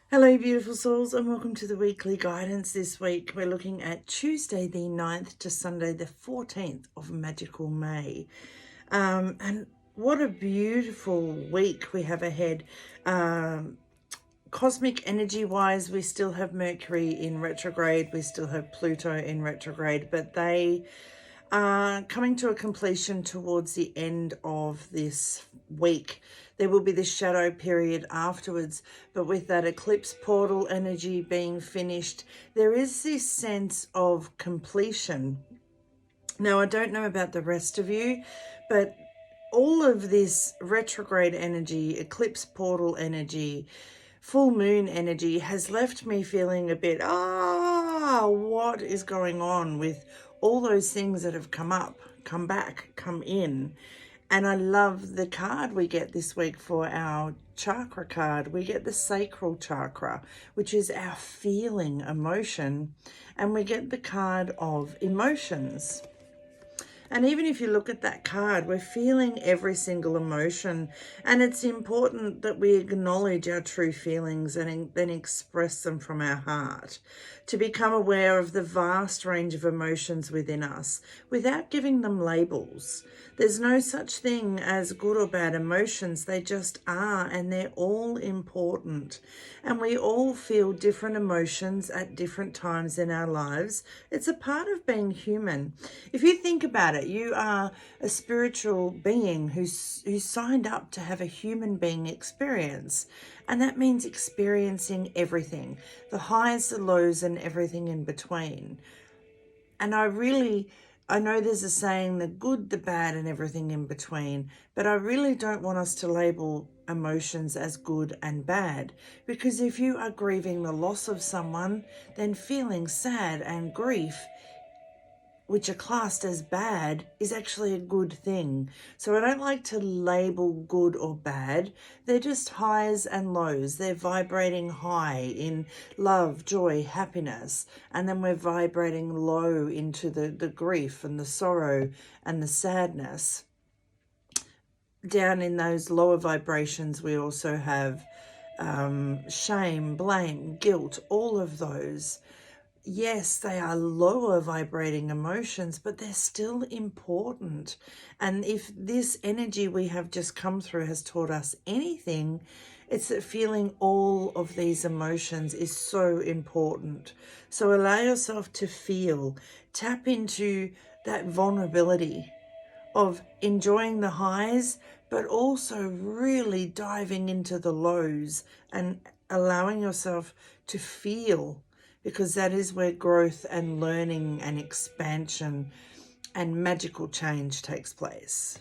Hello beautiful souls, and welcome to the weekly guidance. This week we're looking at Tuesday the 9th to Sunday the 14th of magical May. And what a beautiful week we have ahead. Cosmic energy wise, we still have Mercury in retrograde, we still have Pluto in retrograde, but they are coming to a completion towards the end of this week. There will be the shadow period afterwards, but with that eclipse portal energy being finished, there is this sense of completion. Now, I don't know about the rest of you, but all of this retrograde energy, eclipse portal energy, full moon energy has left me feeling a bit, what is going on with all those things that have come up, come back, come in. And I love the card we get this week for our chakra card. We get the sacral chakra, which is our feeling emotion. And we get the card of emotions. And even if you look at that card, we're feeling every single emotion. And it's important that we acknowledge our true feelings and then express them from our heart. To become aware of the vast range of emotions within us without giving them labels. There's no such thing as good or bad emotions. They just are, and they're all important. And we all feel different emotions at different times in our lives. It's a part of being human. If you think about it, you are a spiritual being who's signed up to have a human being experience. And that means experiencing everything, the highs, the lows, and everything in between. And I know there's a saying, the good, the bad, and everything in between, but I really don't want us to label emotions as good and bad, because if you are grieving the loss of someone, then feeling sad and grief, which are classed as bad, is actually a good thing. So I don't like to label good or bad. They're just highs and lows. They're vibrating high in love, joy, happiness. And then we're vibrating low into the grief and the sorrow and the sadness. Down in those lower vibrations, we also have shame, blame, guilt, all of those. Yes, they are lower vibrating emotions, but they're still important. And if this energy we have just come through has taught us anything, it's that feeling all of these emotions is so important. So allow yourself to feel, tap into that vulnerability of enjoying the highs, but also really diving into the lows and allowing yourself to feel, because that is where growth and learning and expansion and magical change takes place.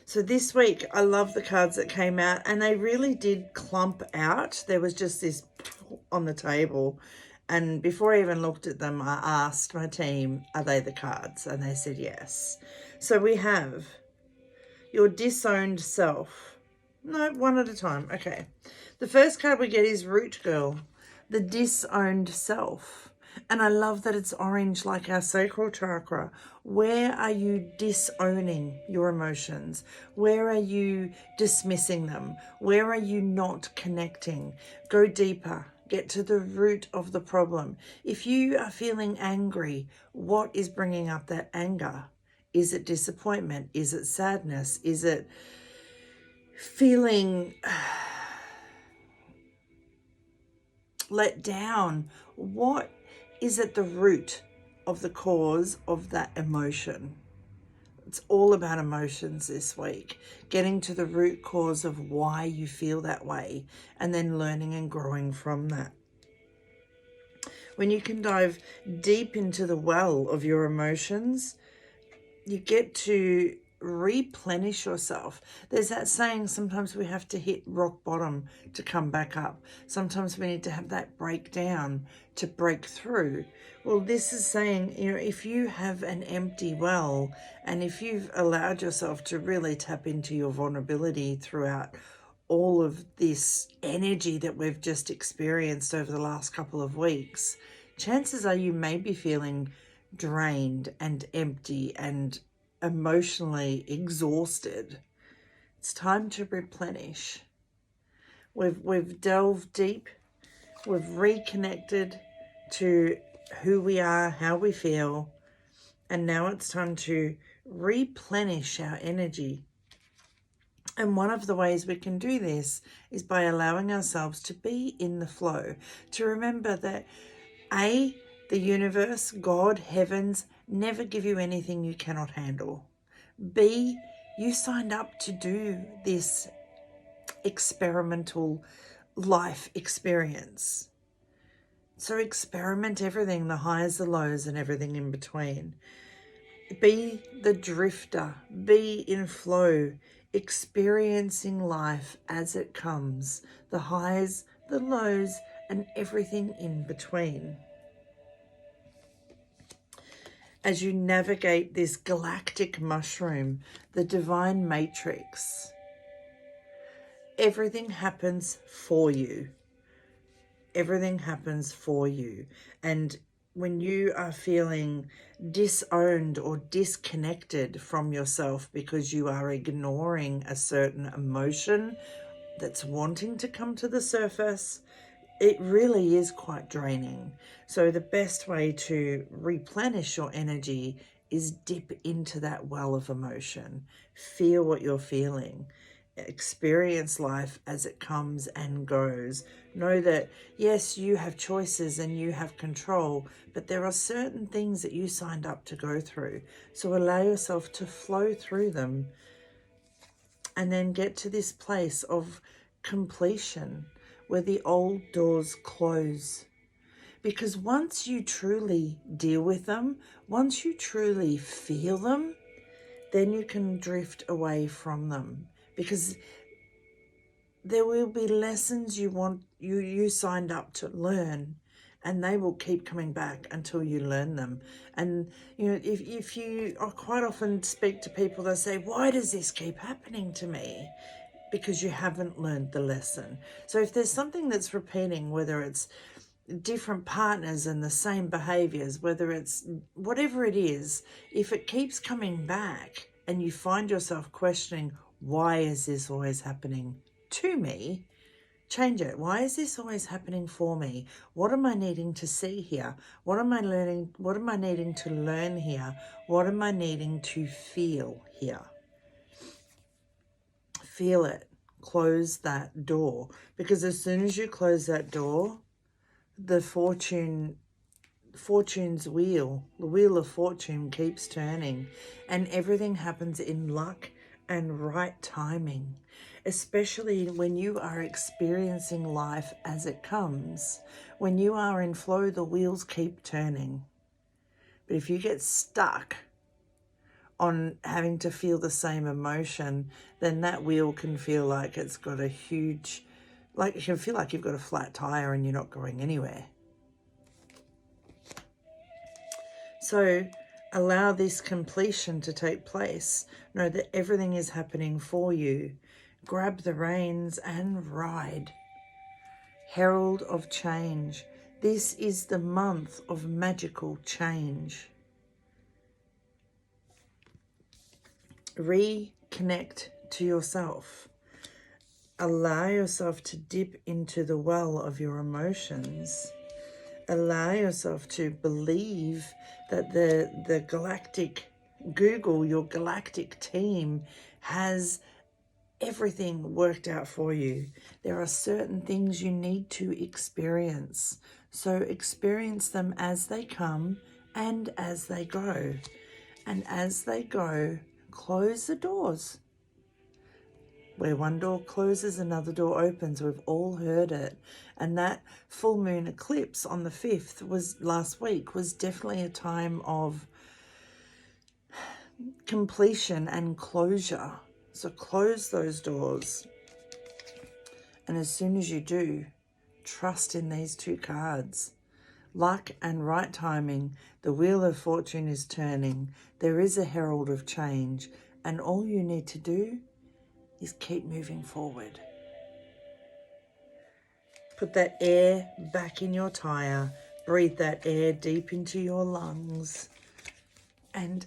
So this week, I love the cards that came out, and they really did clump out. There was just this on the table. And before I even looked at them, I asked my team, are they the cards? And they said yes. So we have your disowned self. No, one at a time. Okay. The first card we get is Root Girl, the disowned self. And I love that it's orange like our sacral chakra. Where are you disowning your emotions? Where are you dismissing them? Where are you not connecting? Go deeper. Get to the root of the problem. If you are feeling angry, what is bringing up that anger? Is it disappointment? Is it sadness? Is it feeling let down? What is at the root of the cause of that emotion? It's all about emotions this week, getting to the root cause of why you feel that way, and then learning and growing from that. When you can dive deep into the well of your emotions, you get to replenish yourself. There's that saying, sometimes we have to hit rock bottom to come back up. Sometimes we need to have that breakdown to break through. Well, this is saying, if you have an empty well, and if you've allowed yourself to really tap into your vulnerability throughout all of this energy that we've just experienced over the last couple of weeks, chances are you may be feeling drained and empty and emotionally exhausted. It's time to replenish. We've delved deep. We've reconnected to who we are, how we feel. And now it's time to replenish our energy. And one of the ways we can do this is by allowing ourselves to be in the flow, to remember that the universe, God, heavens, never give you anything you cannot handle. B, you signed up to do this experimental life experience. So experiment everything, the highs, the lows, and everything in between. Be the drifter, be in flow, experiencing life as it comes, the highs, the lows, and everything in between. As you navigate this galactic mushroom, the divine matrix, everything happens for you. Everything happens for you. And when you are feeling disowned or disconnected from yourself because you are ignoring a certain emotion that's wanting to come to the surface, it really is quite draining. So the best way to replenish your energy is dip into that well of emotion. Feel what you're feeling. Experience life as it comes and goes. Know that, yes, you have choices and you have control, but there are certain things that you signed up to go through. So allow yourself to flow through them and then get to this place of completion where the old doors close. Because once you truly deal with them, once you truly feel them, then you can drift away from them. Because there will be lessons you signed up to learn, and they will keep coming back until you learn them. And if you quite often speak to people, they say, why does this keep happening to me? Because you haven't learned the lesson. So if there's something that's repeating, whether it's different partners and the same behaviors, whether it's whatever it is, if it keeps coming back and you find yourself questioning, why is this always happening to me? Change it. Why is this always happening for me? What am I needing to see here? What am I learning? What am I needing to learn here? What am I needing to feel here? Feel it. Close that door. Because as soon as you close that door, the fortune's wheel, the wheel of fortune keeps turning, and everything happens in luck and right timing, especially when you are experiencing life as it comes. When you are in flow, the wheels keep turning. But if you get stuck on having to feel the same emotion, then that wheel can feel like it's got a huge, like you can feel like you've got a flat tire and you're not going anywhere. So allow this completion to take place. Know that everything is happening for you. Grab the reins and ride. Herald of change. This is the month of magical change. Reconnect to yourself. Allow yourself to dip into the well of your emotions. Allow yourself to believe that the galactic Google, your galactic team, has everything worked out for you. There are certain things you need to experience. So experience them as they come and as they go. And as they go, close the doors. Where one door closes, another door opens. We've all heard it. And that full moon eclipse on the 5th last week was definitely a time of completion and closure. So close those doors. And as soon as you do, trust in these two cards. Luck and right timing. The wheel of fortune is turning. There is a herald of change. And all you need to do is keep moving forward. Put that air back in your tire. Breathe that air deep into your lungs. And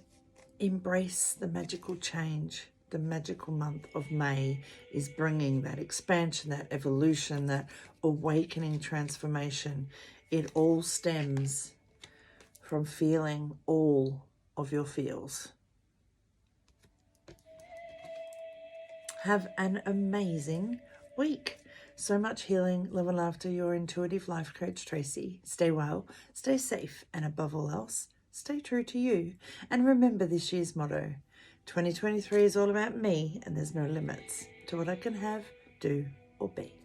embrace the magical change the magical month of May is bringing that expansion, that evolution, that awakening transformation. It all stems from feeling all of your feels. Have an amazing week. So much healing, love and laughter, your intuitive life coach, Tracy. Stay well, stay safe, and above all else, stay true to you. And remember this year's motto, 2023 is all about me, and there's no limits to what I can have, do, or be.